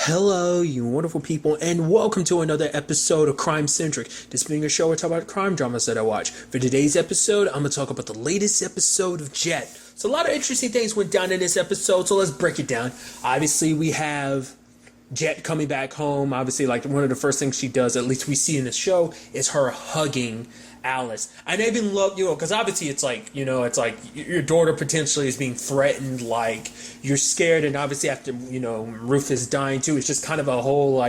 Hello, you wonderful people, and welcome to another episode of Crime Centric. This being a show where I talk about crime dramas that I watch. For today's episode, I'm going to talk about the latest episode of Jett. So a lot of interesting things went down in this episode, so let's break it down. Obviously, we have Jett coming back home. Obviously, like one of the first things she does, at least we see in the show, is her hugging Alice. And I even love, because obviously it's like, it's like your daughter potentially is being threatened, like you're scared, and obviously after, Ruth is dying too, it's just kind of a whole,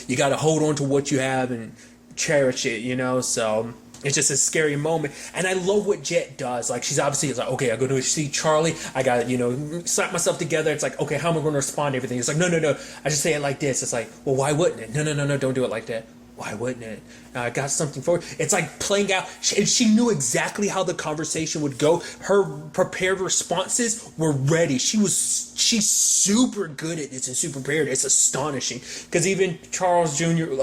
you got to hold on to what you have and cherish it, so it's just a scary moment. And I love what Jett does. Like, she's obviously like, okay, I'm going to see Charlie. I got to, slap myself together. It's like, okay, how am I going to respond to everything? It's like, no. I just say it like this. It's like, well, why wouldn't it? No, don't do it like that. Why wouldn't it? I got something for it. It's like playing out. She knew exactly how the conversation would go. Her prepared responses were ready. She's super good at this and super prepared. It's astonishing. Because even Charles Jr.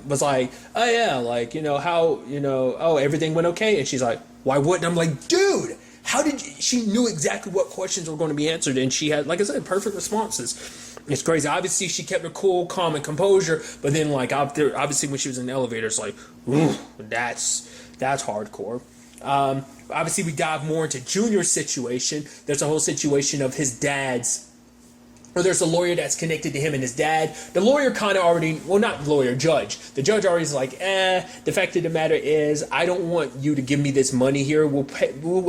Was like, oh yeah, like, oh, everything went okay. And she's like, why wouldn't? I'm like, dude, how did she knew exactly what questions were going to be answered. And she had, like I said, perfect responses. It's crazy. Obviously, she kept her cool, calm, and composure. But then, like, obviously, when she was in the elevator, it's like, ooh, that's hardcore. Obviously, we dive more into Junior's situation. There's a whole situation of his dad's, or there's a lawyer that's connected to him and his dad. The lawyer kind of already, well, not lawyer, judge. The judge already is like, the fact of the matter is, I don't want you to give me this money here. We'll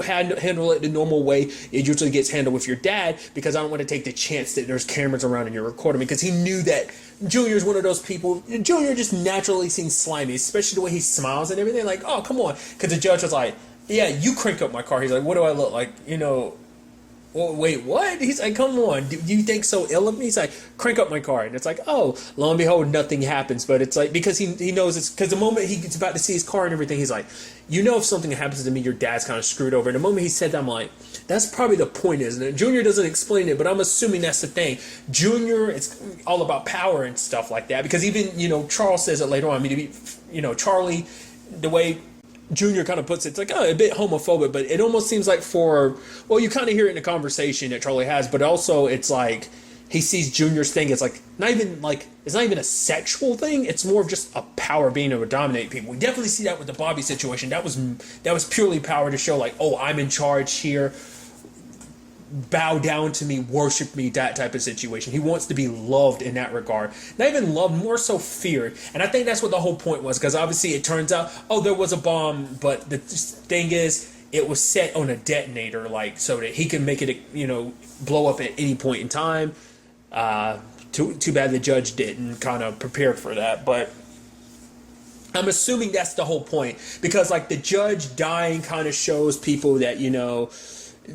handle it the normal way it usually gets handled with your dad, because I don't want to take the chance that there's cameras around and you're recording me, because he knew that Junior's one of those people. Junior just naturally seems slimy, especially the way he smiles and everything. Like, oh, come on. Because the judge was like, yeah, you crank up my car. He's like, what do I look like? Well, wait, what? He's like, come on, do you think so ill of me? He's like, crank up my car. And it's like, oh, lo and behold, nothing happens. But it's like, because he knows it's, because the moment he's about to see his car and everything, he's like, if something happens to me, your dad's kind of screwed over. And the moment he said that, I'm like, that's probably the point, isn't it? Junior doesn't explain it, but I'm assuming that's the thing. Junior, it's all about power and stuff like that. Because even, Charles says it later on. I mean, Charlie, the way Junior kind of puts it, it's like, a bit homophobic, but it almost seems like you kind of hear it in the conversation that Charlie has, but also it's like he sees Junior's thing. It's like it's not even a sexual thing. It's more of just a power, being able to dominate people. We definitely see that with the Bobby situation. That was purely power to show, like, oh, I'm in charge here. Bow down to me, worship me, that type of situation. He wants to be loved in that regard. Not even loved, more so feared. And I think that's what the whole point was, because obviously it turns out, there was a bomb, but the thing is, it was set on a detonator, like, so that he can make it, blow up at any point in time. Too bad the judge didn't kind of prepare for that, but I'm assuming that's the whole point, because, like, the judge dying kind of shows people that,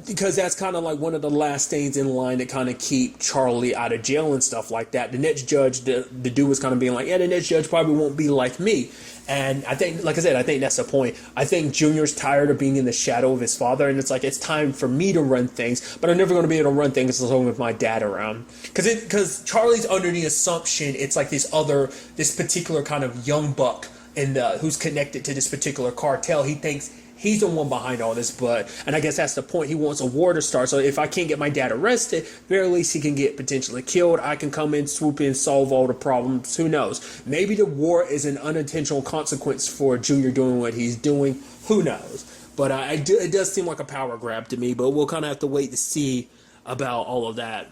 because that's kind of like one of the last things in line that kind of keep Charlie out of jail and stuff like that. The next judge, the dude was kind of being like, yeah, the next judge probably won't be like me. And I think, like I said, I think that's the point. I think Junior's tired of being in the shadow of his father, and it's like, it's time for me to run things, but I'm never going to be able to run things as long with my dad around. Because Charlie's under the assumption it's like this particular kind of young buck who's connected to this particular cartel. He thinks he's the one behind all this, and I guess that's the point. He wants a war to start. So if I can't get my dad arrested, very least he can get potentially killed. I can come in, swoop in, solve all the problems. Who knows? Maybe the war is an unintentional consequence for Junior doing what he's doing. Who knows? But it does seem like a power grab to me, but we'll kind of have to wait to see about all of that.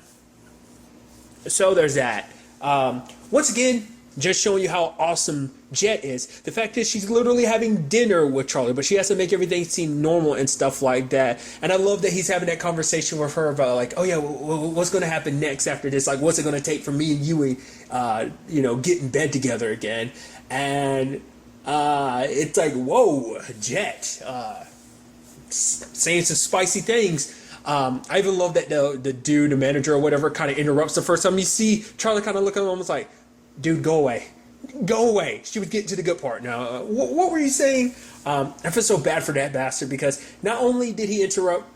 So there's that. Once again, just showing you how awesome Jett is. The fact is, she's literally having dinner with Charlie, but she has to make everything seem normal and stuff like that. And I love that he's having that conversation with her about, like, oh yeah, what's going to happen next after this? Like, what's it going to take for me and you, get in bed together again? And it's like, whoa, Jett, saying some spicy things. I even love that the dude, the manager or whatever, kind of interrupts the first time. You see Charlie kind of look at him almost like, dude, go away. Go away. She was getting to the good part now. What were you saying? I feel so bad for that bastard, because not only did he interrupt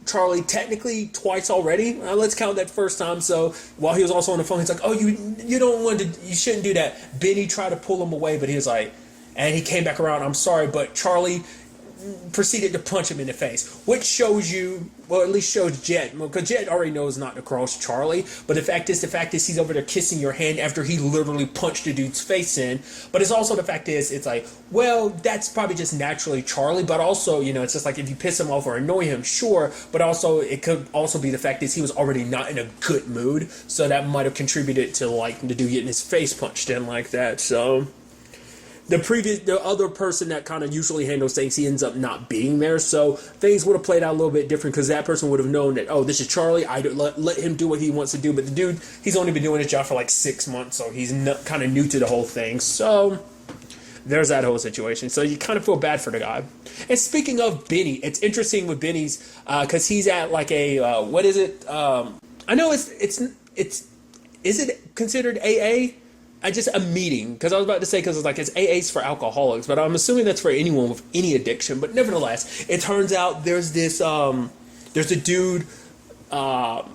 Charlie technically twice already, let's count that first time. So while he was also on the phone, he's like, oh, you shouldn't do that. Benny tried to pull him away, but he was like, and he came back around, I'm sorry, but Charlie, proceeded to punch him in the face, which shows you, well, at least shows Jett, because Jett already knows not to cross Charlie, but the fact is he's over there kissing your hand after he literally punched the dude's face in. But it's also the fact is, it's like, well, that's probably just naturally Charlie, but also, you know, it's just like if you piss him off or annoy him, sure, but also it could also be the fact is he was already not in a good mood, so that might have contributed to, like, the dude getting his face punched in like that. So the other person that kind of usually handles things, he ends up not being there, so things would have played out a little bit different, because that person would have known that, oh, this is Charlie, let him do what he wants to do. But the dude, he's only been doing his job for like 6 months, so he's kind of new to the whole thing. So there's that whole situation. So you kind of feel bad for the guy. And speaking of Benny, it's interesting with Benny's, because he's at like a what is it? I know it's is it considered AA? A meeting, because I was about to say, because it's like it's AA's for alcoholics, but I'm assuming that's for anyone with any addiction. But nevertheless, it turns out there's this there's a dude that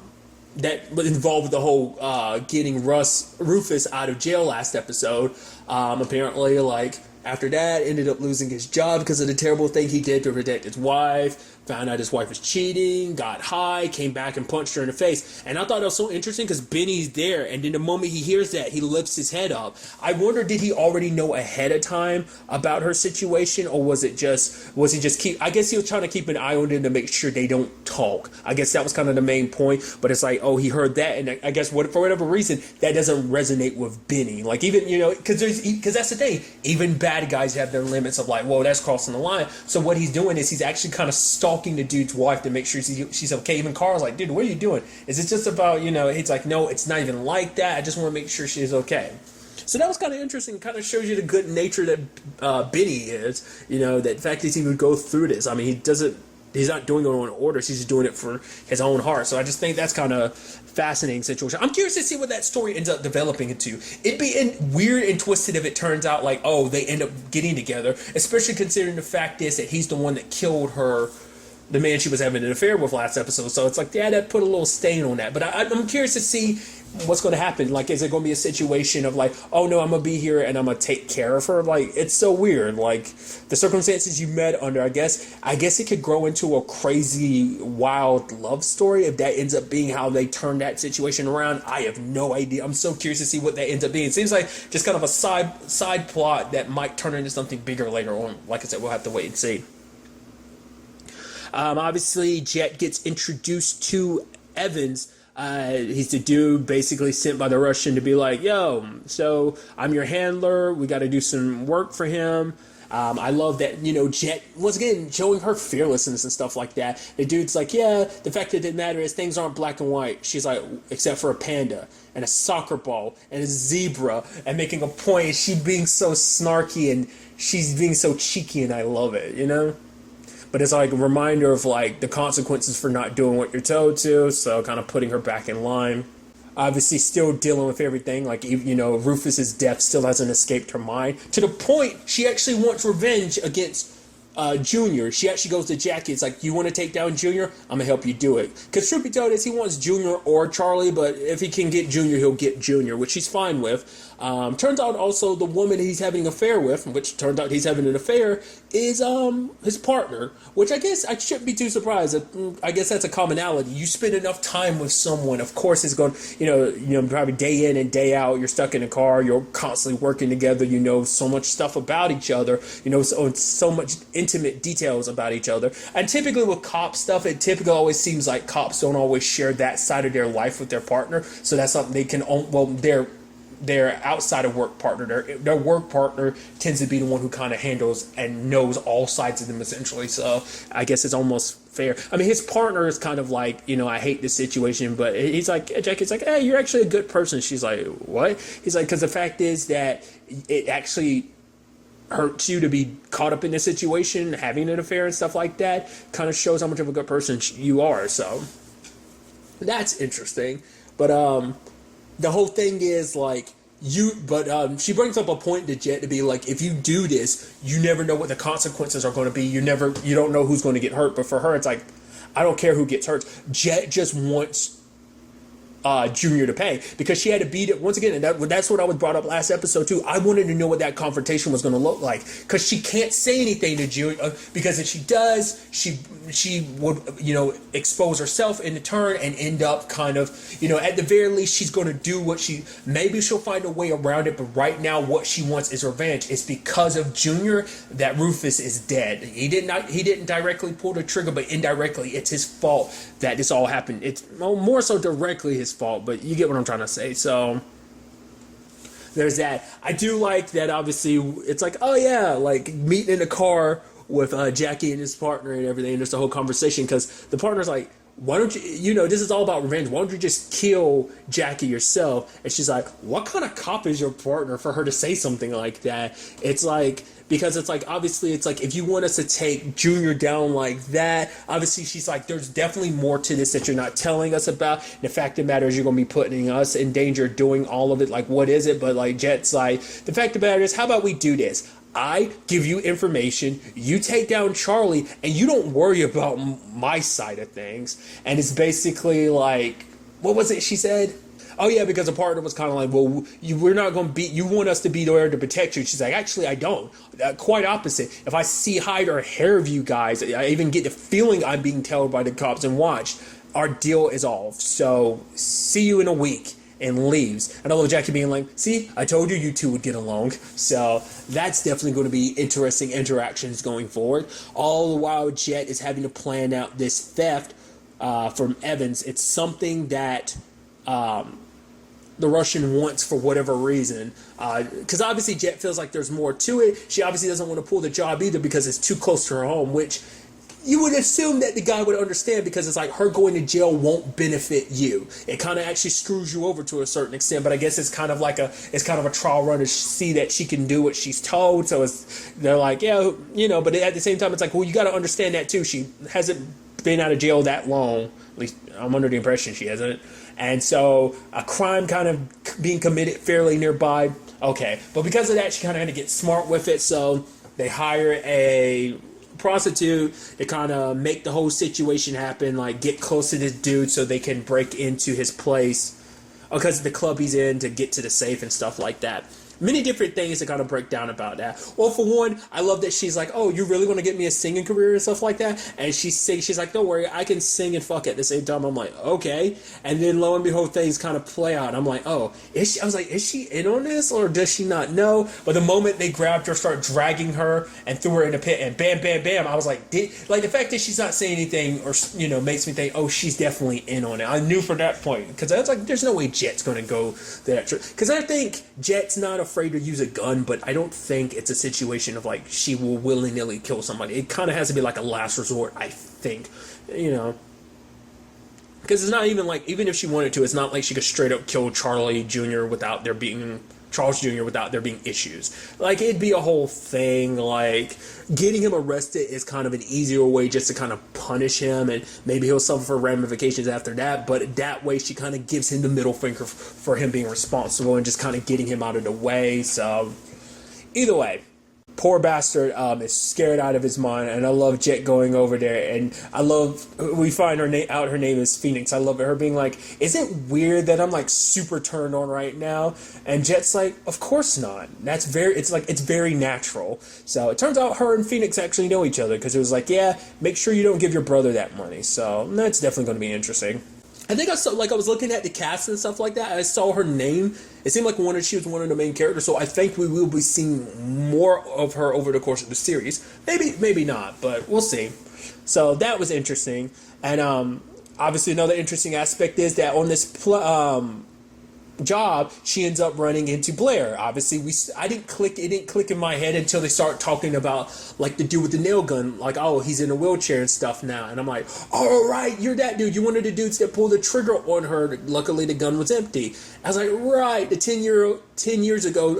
was involved with the whole getting Rufus out of jail last episode. Apparently, like, after that, ended up losing his job because of the terrible thing he did to protect his wife. Found out his wife was cheating, got high, came back and punched her in the face. And I thought that was so interesting because Benny's there, and then the moment he hears that, he lifts his head up. I wonder, did he already know ahead of time about her situation, or was he just I guess he was trying to keep an eye on them to make sure they don't talk. I guess that was kind of the main point, but it's like, oh, he heard that, and I guess for whatever reason, that doesn't resonate with Benny. Like, even, you know, because that's the thing, even bad guys have their limits of like, whoa, that's crossing the line. So what he's doing is he's actually kind of stalking the dude's wife to make sure she's okay. Even Carl's like, dude, what are you doing? Is it just about, you know, he's like, no, it's not even like that. I just want to make sure she's okay. So that was kind of interesting. Kind of shows you the good nature that Benny is. You know, that fact is he would go through this. I mean, he's not doing it on orders. He's just doing it for his own heart. So I just think that's kind of fascinating situation. I'm curious to see what that story ends up developing into. It'd be weird and twisted if it turns out like, oh, they end up getting together, especially considering the fact is that he's the one that killed her, the man she was having an affair with last episode. So it's like, yeah, that put a little stain on that. But I'm curious to see what's going to happen. Like, is it going to be a situation of like, oh no, I'm going to be here and I'm going to take care of her? Like, it's so weird. Like, the circumstances you met under, I guess it could grow into a crazy, wild love story if that ends up being how they turn that situation around. I have no idea. I'm so curious to see what that ends up being. It seems like just kind of a side plot that might turn into something bigger later on. Like I said, we'll have to wait and see. Obviously, Jett gets introduced to Evans. He's the dude basically sent by the Russian to be like, yo, so I'm your handler. We got to do some work for him. I love that, you know, Jett, once again, showing her fearlessness and stuff like that. The dude's like, yeah, the fact that it matters is things aren't black and white. She's like, except for a panda and a soccer ball and a zebra, and making a point. And she being so snarky and she's being so cheeky, and I love it, you know? But it's like a reminder of like the consequences for not doing what you're told to, so kind of putting her back in line. Obviously still dealing with everything, like, you know, Rufus's death still hasn't escaped her mind, to the point she actually wants revenge against Junior. She actually goes to Jackie. It's like, you want to take down Junior? I'm gonna help you do it. Because truth be told is he wants Junior or Charlie, but if he can get Junior, he'll get Junior, which he's fine with. Turns out also the woman he's having an affair with, which turns out he's having an affair, is his partner, which I guess I shouldn't be too surprised. I guess that's a commonality. You spend enough time with someone, of course it's going, you know, probably day in and day out, you're stuck in a car, you're constantly working together, you know so much stuff about each other, you know, so much intimate details about each other. And typically with cop stuff, it typically always seems like cops don't always share that side of their life with their partner, so that's something they can, well, their outside of work partner, their work partner tends to be the one who kind of handles and knows all sides of them essentially. So I guess it's almost fair. I mean, his partner is kind of like, you know, I hate this situation, but he's like, Jackie's like, hey, you're actually a good person. She's like, what? He's like, because the fact is that it actually hurts you to be caught up in this situation, having an affair and stuff like that, kind of shows how much of a good person you are. So that's interesting. But the whole thing is like, she brings up a point to Jett to be like, if you do this, you never know what the consequences are going to be. You don't know who's going to get hurt. But for her, it's like, I don't care who gets hurt. Jett just wants Junior to pay, because she had to beat it once again, and that's what I was brought up last episode too. I wanted to know what that confrontation was going to look like, because she can't say anything to Junior, because if she does, she would, expose herself in turn and end up kind of, at the very least, she's going to do what maybe she'll find a way around it, but right now what she wants is revenge. It's because of Junior that Rufus is dead. He didn't directly pull the trigger, but indirectly it's his fault that this all happened. It's more so directly his fault, but you get what I'm trying to say. So there's that. I do like that, obviously, it's like, oh yeah, like meeting in a car with Jackie and his partner and everything, and there's the whole conversation, because the partner's like, why don't you, this is all about revenge, why don't you just kill Jackie yourself? And she's like, what kind of cop is your partner for her to say something like that? It's like, because it's like, obviously, it's like, if you want us to take Junior down like that, obviously, she's like, there's definitely more to this that you're not telling us about. And the fact of the matter is, you're going to be putting us in danger doing all of it. Like, what is it? But like Jett's like, the fact of the matter is, how about we do this? I give you information, you take down Charlie, and you don't worry about my side of things. And it's basically like, what was it she said? Oh yeah, because the partner was kind of like, well, we're not going to beat, you want us to be there to protect you. She's like, actually, I don't. Quite opposite. If I see hide or hair of you guys, I even get the feeling I'm being told by the cops and watched, our deal is off. So see you in a week. And leaves. And I love Jackie being like, see, I told you two would get along. So that's definitely going to be interesting interactions going forward. All the while, Jett is having to plan out this theft from Evans. It's something that the Russian wants for whatever reason. Because obviously Jett feels like there's more to it. She obviously doesn't want to pull the job either because it's too close to her home, which you would assume that the guy would understand, because it's like, her going to jail won't benefit you. It kind of actually screws you over to a certain extent, but I guess it's kind of a trial run to see that she can do what she's told. So they're like, yeah, but at the same time, it's like, well, you got to understand that too. She hasn't been out of jail that long. At least I'm under the impression she hasn't. And so a crime kind of being committed fairly nearby. Okay. But because of that, she kind of had to get smart with it. So they hire a prostitute to kind of make the whole situation happen, like get close to this dude so they can break into his place, because the club he's in, to get to the safe and stuff like that. Many different things to kind of break down about that. Well, for one, I love that she's like, oh, you really want to get me a singing career and stuff like that? And she's like, don't worry, I can sing and fuck at the same time. I'm like, okay. And then lo and behold, things kind of play out. I'm like, oh, is she in on this, or does she not know? But the moment they grabbed her, start dragging her and threw her in a pit, and bam, bam, bam, I was like, the fact that she's not saying anything, or makes me think, oh, she's definitely in on it. I knew from that point, because I was like, there's no way Jett's going to go that, because I think Jett's not afraid to use a gun, but I don't think it's a situation of like she will willy-nilly kill somebody. It kind of has to be like a last resort, I think, because it's not even like, even if she wanted to, it's not like she could straight up kill Charles Jr. without there being issues. Like, it'd be a whole thing. Like, getting him arrested is kind of an easier way just to kind of punish him, and maybe he'll suffer ramifications after that, but that way she kind of gives him the middle finger for him being responsible and just kind of getting him out of the way. So either way, poor bastard is scared out of his mind, and I love Jett going over there, and I love, we find her name is Phoenix. I love her being like, is it weird that I'm like super turned on right now? And Jett's like, of course not. It's very natural. So it turns out her and Phoenix actually know each other, because it was like, yeah, make sure you don't give your brother that money. So that's definitely going to be interesting. I think I saw, I was looking at the cast and stuff like that, and I saw her name. It seemed like she was one of the main characters, so I think we will be seeing more of her over the course of the series. Maybe not, but we'll see. So that was interesting. And obviously another interesting aspect is that on this job, she ends up running into Blair. Obviously, it didn't click in my head until they start talking about like the dude with the nail gun, like, oh, he's in a wheelchair and stuff now, and I'm like, all right, you're that dude. You're one of the dudes that pulled the trigger on her. Luckily, the gun was empty. I was like, right, the 10 years ago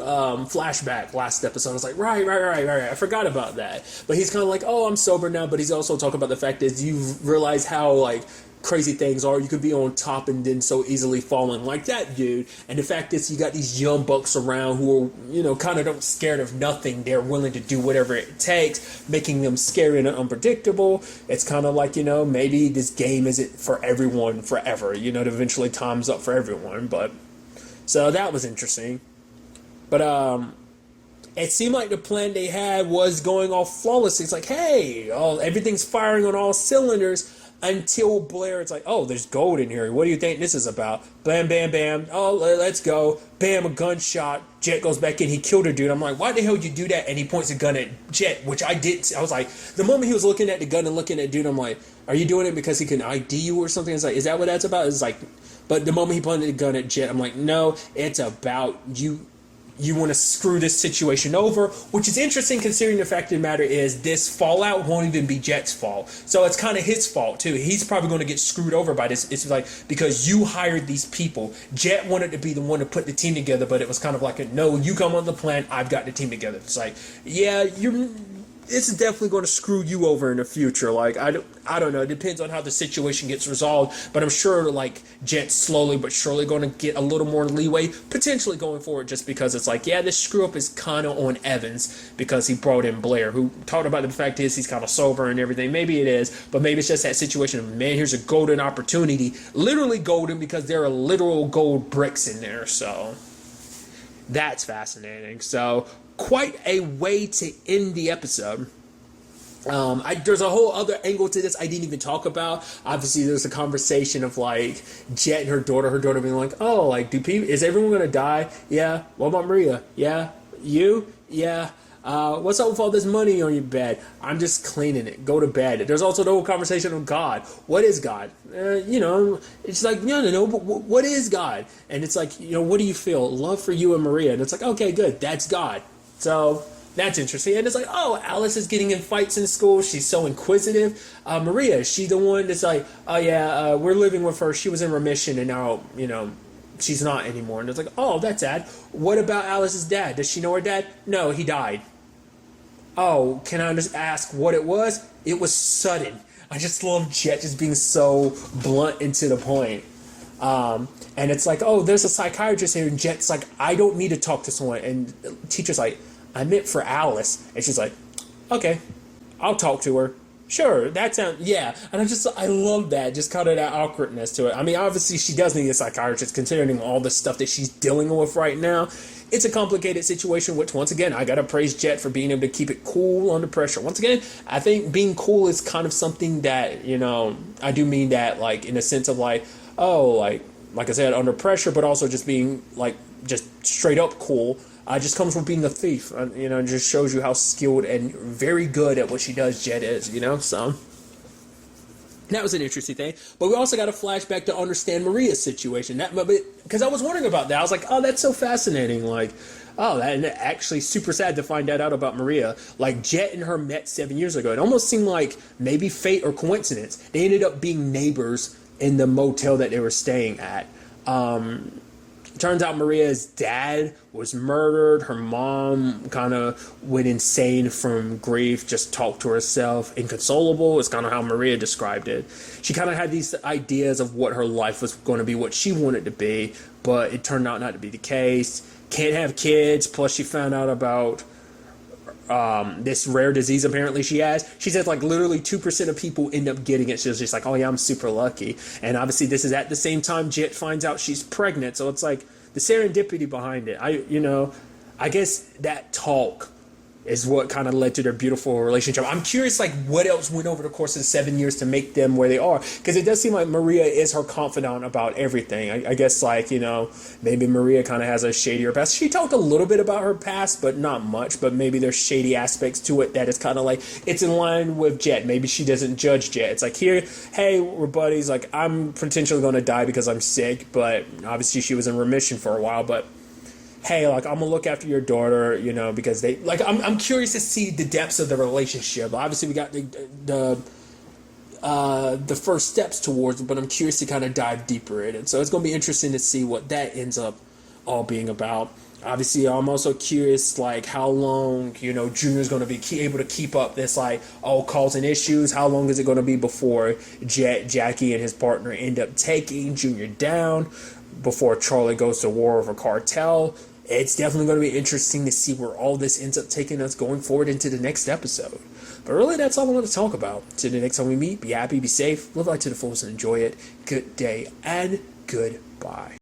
flashback last episode. I was like, right. I forgot about that. But he's kind of like, oh, I'm sober now. But he's also talking about the fact that you realize how like crazy things are. You could be on top and then so easily falling like that dude. And the fact is, you got these young bucks around who are, kind of don't scared of nothing. They're willing to do whatever it takes, making them scary and unpredictable. It's kind of like, maybe this game isn't for everyone forever. Eventually time's up for everyone. But so that was interesting. But it seemed like the plan they had was going off flawlessly. It's like, hey, everything's firing on all cylinders until Blair, it's like, oh, there's gold in here. What do you think this is about? Bam, bam, bam. Oh, let's go. Bam, a gunshot. Jett goes back in. He killed a dude. I'm like, why the hell did you do that? And he points a gun at Jett, which I did. I was like, the moment he was looking at the gun and looking at dude, I'm like, are you doing it because he can ID you or something? It's like, is that what that's about? It's like, but the moment he pointed the gun at Jett, I'm like, no, it's about you. You want to screw this situation over, which is interesting considering the fact of the matter is this fallout won't even be Jett's fault. So it's kind of his fault too. He's probably going to get screwed over by this. It's like, because you hired these people. Jett wanted to be the one to put the team together, but it was kind of like, no, you come on the plan, I've got the team together. It's like, yeah, this is definitely going to screw you over in the future. Like, I don't know. It depends on how the situation gets resolved. But I'm sure, like, Jett's slowly but surely going to get a little more leeway, potentially going forward, just because it's like, yeah, this screw-up is kind of on Evans because he brought in Blair, who talked about the fact is he's kind of sober and everything. Maybe it is, but maybe it's just that situation of, man, here's a golden opportunity. Literally golden because there are literal gold bricks in there. So that's fascinating. So quite a way to end the episode. There's a whole other angle to this I didn't even talk about. Obviously, there's a conversation of like Jett and her daughter being like, "Oh, like, is everyone gonna die? Yeah. What about Maria? Yeah. You? Yeah. What's up with all this money on your bed? I'm just cleaning it. Go to bed." There's also the whole conversation of God. What is God? It's like, no, but what is God? And it's like, what do you feel? Love for you and Maria. And it's like, okay, good. That's God. So that's interesting. And it's like, oh, Alice is getting in fights in school. She's so inquisitive. Maria, is she the one that's like, oh, yeah, we're living with her. She was in remission and now, she's not anymore. And it's like, oh, that's sad. What about Alice's dad? Does she know her dad? No, he died. Oh, can I just ask what it was? It was sudden. I just love Jett just being so blunt and to the point. And it's like, oh, there's a psychiatrist here. And Jett's like, I don't need to talk to someone. And the teacher's like, I meant for Alice. And she's like, okay, I'll talk to her. Sure, that sounds, yeah. And I love that, just kind of that awkwardness to it. I mean, obviously she does need a psychiatrist considering all the stuff that she's dealing with right now. It's a complicated situation, which once again, I got to praise Jett for being able to keep it cool under pressure. Once again, I think being cool is kind of something that, I do mean that like in a sense of like, oh, like I said, under pressure, but also just being like just straight up cool. Just comes from being a thief, and just shows you how skilled and very good at what she does Jett is, so that was an interesting thing. But we also got a flashback to understand Maria's situation, because I was wondering about that. I was like, oh, that's so fascinating, like, oh, that, and actually super sad to find that out about Maria. Like, Jett and her met 7 years ago. It almost seemed like maybe fate or coincidence. They ended up being neighbors in the motel that they were staying at. Turns out Maria's dad was murdered. Her mom kind of went insane from grief, just talked to herself. Inconsolable is kind of how Maria described it. She kind of had these ideas of what her life was going to be, what she wanted to be, but it turned out not to be the case. Can't have kids, plus she found out about this rare disease apparently she has. She says like literally 2% of people end up getting it. She was just like, oh yeah, I'm super lucky. And obviously this is at the same time Jett finds out she's pregnant. So it's like the serendipity behind it. I guess that talk is what kind of led to their beautiful relationship. I'm curious, like, what else went over the course of the 7 years to make them where they are? Because it does seem like Maria is her confidant about everything. I guess, like, maybe Maria kind of has a shadier past. She talked a little bit about her past, but not much. But maybe there's shady aspects to it that is kind of like, it's in line with Jett. Maybe she doesn't judge Jett. It's like, here, hey, we're buddies. Like, I'm potentially going to die because I'm sick. But obviously she was in remission for a while. But hey, like, I'm gonna look after your daughter, because they, like, I'm curious to see the depths of the relationship. Obviously, we got the first steps towards it, but I'm curious to kind of dive deeper in it. So it's gonna be interesting to see what that ends up all being about. Obviously, I'm also curious, like, how long, Junior's going to be able to keep up this, like, causing issues. How long is it going to be before Jackie and his partner end up taking Junior down, before Charlie goes to war with a cartel? It's definitely going to be interesting to see where all this ends up taking us going forward into the next episode. But really, that's all I want to talk about. Till the next time we meet, be happy, be safe, live life to the fullest, and enjoy it. Good day, and goodbye.